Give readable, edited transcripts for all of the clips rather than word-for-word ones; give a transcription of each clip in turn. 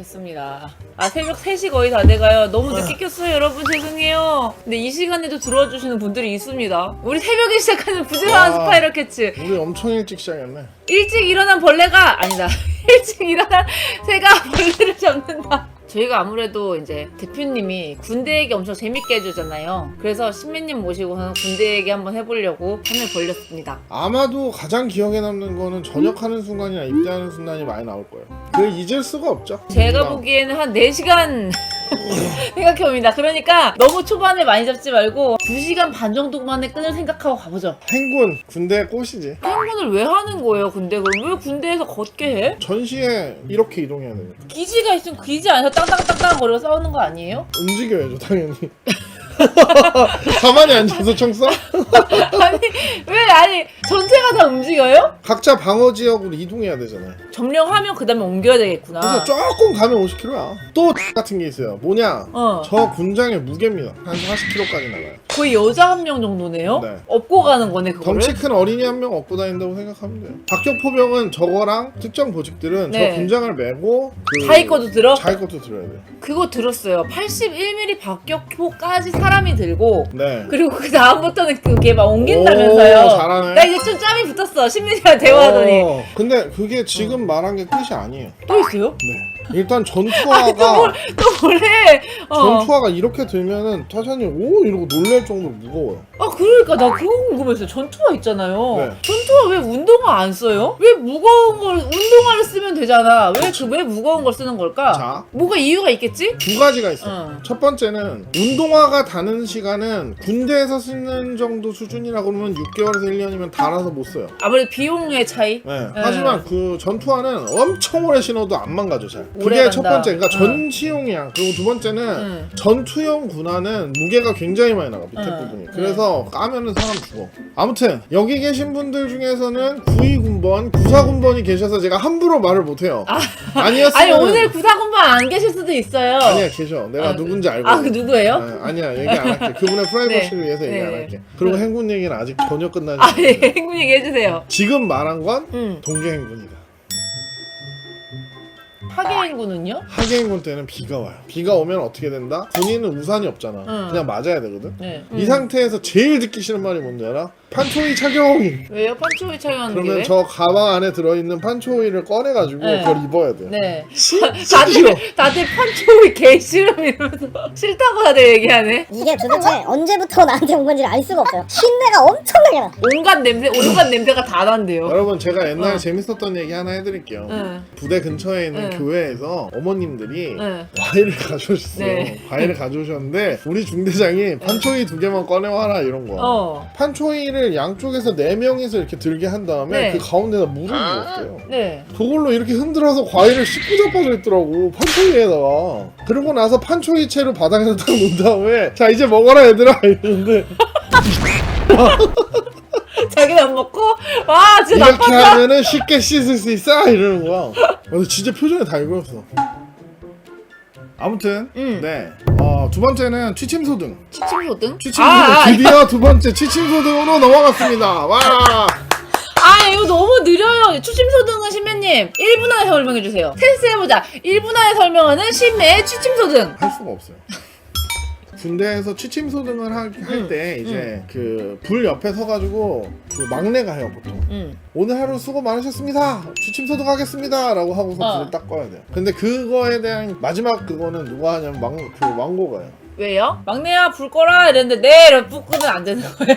됐습니다. 아, 새벽 3시 거의 다 돼가요. 너무 늦게 켰어요, 여러분. 죄송해요. 근데 이 시간에도 들어와 주시는 분들이 있습니다. 우리 새벽에 시작하는 부지런한 와. 스파이럴 캐츠. 우리 엄청 일찍 시작했네. 일찍 일어난 벌레가 아니다. 일찍 일어난 새가 벌레를 잡는다. 저희가 아무래도 이제 대표님이 군대 얘기 엄청 재밌게 해주잖아요. 그래서 신매님 모시고는 군대 얘기 한번 해보려고 판을 벌렸습니다. 아마도 가장 기억에 남는 거는 전역하는 순간이나 입대하는 순간이 많이 나올 거예요. 그 잊을 수가 없죠. 제가 보기에는 한 4시간 생각해봅니다. 그러니까 너무 초반에 많이 잡지 말고 2시간 반 정도만에 끈을 생각하고 가보죠. 행군 군대의 꽃이지. 행군을 왜 하는 거예요, 군대? 그럼 왜 군대에서 걷게 해? 전시에 이렇게 이동해야 되니까 기지가 있으면 기지 안에서 땅땅땅땅 거리고 싸우는 거 아니에요? 움직여야죠 당연히. 가만히 앉아서 총 쏴? 아니 전체가 다 움직여요? 각자 방어 지역으로 이동해야 되잖아요. 점령하면 그 다음에 옮겨야 되겠구나. 그래서 조금 가면 50km야. 또 같은 게 있어요. 뭐냐? 어. 저 군장의 무게입니다. 한 40kg까지 나가요. 거의 여자 한 명 정도네요? 네. 업고 가는 거네, 그거를? 덩치 큰 어린이 한 명 업고 다닌다고 생각하면 돼요. 박격포병은 저거랑 특정 보직들은 네. 저 군장을 메고 자기 것도 들어? 자기 것도 들어야 돼요. 그거 들었어요. 81mm 박격포까지 사람이 들고 네. 그리고 그 다음부터는 그게 막 옮긴다면서요. 오, 잘하네. 나 이제 좀 짬이 붙었어. 신민이랑 대화하더니. 근데 그게 지금 말한 게 끝이 아니에요. 또 있어요? 네. 일단 아니 전투화가 또 뭐래? 전투화가 이렇게 들면은 타잔이 오 이러고 놀랄 정도로 무거워요. 아 그러니까 나 그거 궁금했어요. 전투화 있잖아요. 네. 전투화 왜 운동화 안 써요? 왜 무거운 걸 운동화를 쓰면 되잖아. 왜 무거운 걸 쓰는 걸까? 자. 뭐가 이유가 있겠지? 두 가지가 있어요. 응. 첫 번째는 운동화가 다는 시간은 군대에서 쓰는 정도 수준이라고 그러면 6개월에서 1년이면 달아서 못 써요. 아무래도 비용의 차이. 네. 하지만 그 전투화는 엄청 오래 신어도 안 망가져 잘. 오래 그게 첫 간다. 번째. 그러니까 전시용이야. 그리고 두 번째는 응. 전투용 군화는 무게가 굉장히 많이 나가 밑에 응. 부분이. 그래서 까면은 사람 죽어. 아무튼 여기 계신 분들 중에서는 92군번, 94군번이 계셔서 제가 함부로 말을 못해요. 아니었으면 아니 오늘 구사군반 안 계실 수도 있어요. 아니야 계셔. 내가 아, 누군지 알고. 아, 그 누구예요? 아니야 얘기 안 할게. 그분의 프라이버시를 네. 위해서 얘기 안 네. 할게. 그리고 행군 얘기는 아직 전혀 끝나지 아, 않았어요. 예, 행군 얘기 해주세요. 지금 말한 건 응. 동계 행군이다. 하계 행군은요? 하계 행군 때는 비가 와요. 비가 오면 어떻게 된다? 군인은 우산이 없잖아. 응. 그냥 맞아야 되거든. 네. 이 상태에서 제일 듣기 싫은 말이 뭔지 알아? 판초이 착용! 왜요? 판초이 착용하는 게 그러면 왜? 저 가방 안에 들어있는 판초이를 꺼내가지고 네. 그걸 입어야 돼요. 네. 진짜 싫어. 다들 판초이 개 싫음 이러면서 싫다고 다들 얘기하네. 이게 도대체 언제부터 나한테 온 건지 알 수가 없어요. 흰내가 엄청나게 나. 온갖 냄새가 다 난대요. 여러분 제가 옛날에 어. 재밌었던 얘기 하나 해드릴게요. 응. 부대 근처에 있는 응. 교회에서 어머님들이 응. 과일을 가져오셨어요. 네. 과일을 가져오셨는데 우리 중대장이 판초이 2개만 꺼내와라 이런 거. 어. 판초이를 양쪽에서 4명이서 이렇게 들게 한 다음에 네. 그 가운데다 물을 부었어요. 네. 그걸로 이렇게 흔들어서 과일을 씻고 자빠져 있더라고. 판초이에다가. 그러고 나서 판초이 채로 바닥에서 딱 놓은 다음에 자 이제 먹어라 얘들아 이러는데 자기는 안 먹고 와 진짜 이렇게 나빴다. 하면은 쉽게 씻을 수 있어 이러는 거야. 근데 진짜 표정이 다 읽었어. 아무튼 네. 두 번째는 취침소등. 취침소등? 취침소등 드디어 두 번째 취침소등으로 넘어갔습니다. 와. 아 이거 너무 느려요. 취침소등은 신매님 1분 안에 설명해주세요. 테스트 해보자. 1분 안에 설명하는 신매의 취침소등. 할 수가 없어요. 군대에서 취침소등을 할 때 이제 그 불 옆에 서가지고 그 막내가 해요 보통. 오늘 하루 수고 많으셨습니다. 취침소등 하겠습니다. 라고 하고서 불을 딱 꺼야 돼요. 근데 그거에 대한 마지막 그거는 누가 하냐면 그 왕고가 해요. 왜요? 막내야 불 꺼라 이랬는데 네 이러면 불 끄면 안 되는 거예요?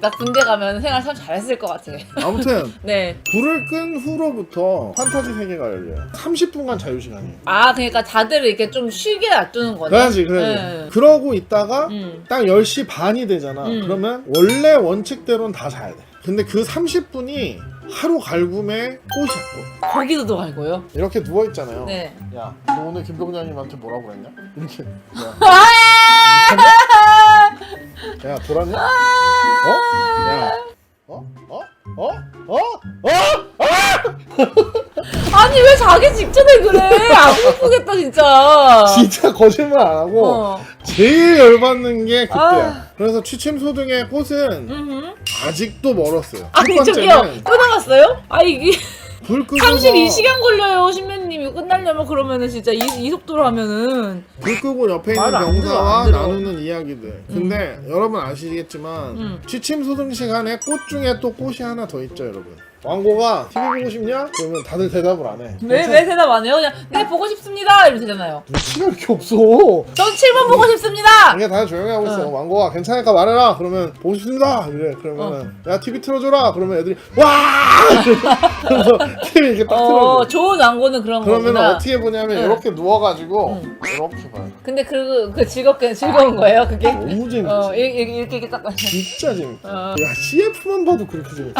나 군대 가면 생활 참 잘했을 것 같아. 아무튼 네. 불을 끈 후로부터 판타지 세계가 열려요. 30분간 자유시간이에요. 아 그러니까 다들 이렇게 좀 쉬게 놔두는 거네. 그래야지. 네. 그러고 있다가 음. 딱 10시 반이 되잖아. 그러면 원래 원칙대로는 다 자야 돼. 근데 그 30분이 하루 갈굼의 꽃이야. 거기도 들어갈 거예요? 이렇게 누워있잖아요. 네. 야, 너 오늘 김병장님한테 뭐라고 그랬냐? 이렇게. 야, 돌았냐? 어? 야. 어? 어? 어? 어? 어? 아니 왜 자기 직전에 그래? 안 예쁘겠다 진짜. 진짜 거짓말 안 하고 제일 열받는 게 그때야. 그래서 취침소등의 꽃은 아직도 멀었어요. 아니 저기요 또 나갔어요? 아 이게 불 끄고 32시간 걸려요 신메님 이거 끝나려면. 그러면은 진짜 이 속도로 하면은. 불 끄고 옆에 있는 말을 안 들어, 병사와 안 들어. 나누는 이야기들. 근데 여러분 아시겠지만 취침 소등 시간에 꽃 중에 또 꽃이 하나 더 있죠 여러분. 왕고가 TV 보고 싶냐? 그러면 다들 대답을 안 해. 왜 대답 안 해요? 그냥 네 보고 싶습니다 이러면 되잖아요. 눈치가 이렇게 없어. 전 7번 보고 싶습니다. 이게 다들 조용히 하고 있어. 응. 왕고가 괜찮으니까 말해라. 그러면 보고 싶습니다. 이래. 그러면은 야 TV 틀어줘라. 그러면 애들이 와. 그래서 TV 이렇게 딱 틀어줘. 좋은 왕고는 그런 그러면 거구나. 어떻게 보냐면 응. 이렇게 누워가지고 이렇게 봐요. 근데 그 즐거운 거예요 그게? 너무 재밌지. 이렇게 딱. 진짜 재밌어. 어. 야 CF만 봐도 그렇게 재밌어.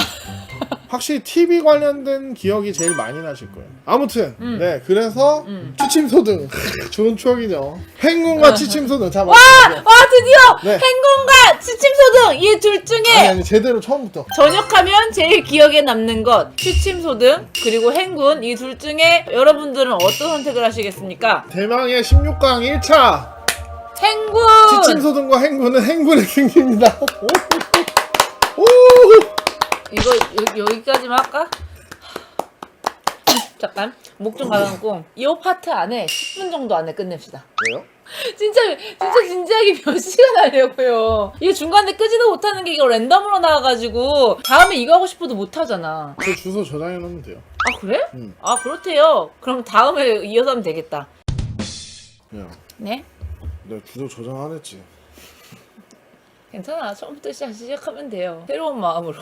확실히 TV 관련된 기억이 제일 많이 나실 거예요. 아무튼 네 그래서 취침소등 좋은 추억이죠. 행군과 취침소등 자 와 드디어 네. 행군과 취침소등 이 둘 중에 아니 제대로 처음부터 전역하면 제일 기억에 남는 것 취침소등 그리고 행군 이 둘 중에 여러분들은 어떤 선택을 하시겠습니까? 대망의 16강 1차 행군! 취침소등과 행군은 행군의 승리입니다. 오! 이거 여기까지만 할까? 잠깐 목 좀 가라앉고 이 파트 안에 10분 정도 안에 끝냅시다. 왜요? 진짜 진지하게 몇 시간 하려고요. 이거 중간에 끄지도 못하는 게 이거 랜덤으로 나와가지고 다음에 이거 하고 싶어도 못하잖아. 그 주소 저장해 놓으면 돼요. 아 그래? 응. 아 그렇대요. 그럼 다음에 이어서 하면 되겠다. 야, 네? 내가 주소 저장 안 했지. 괜찮아. 처음부터 시작하면 돼요. 새로운 마음으로.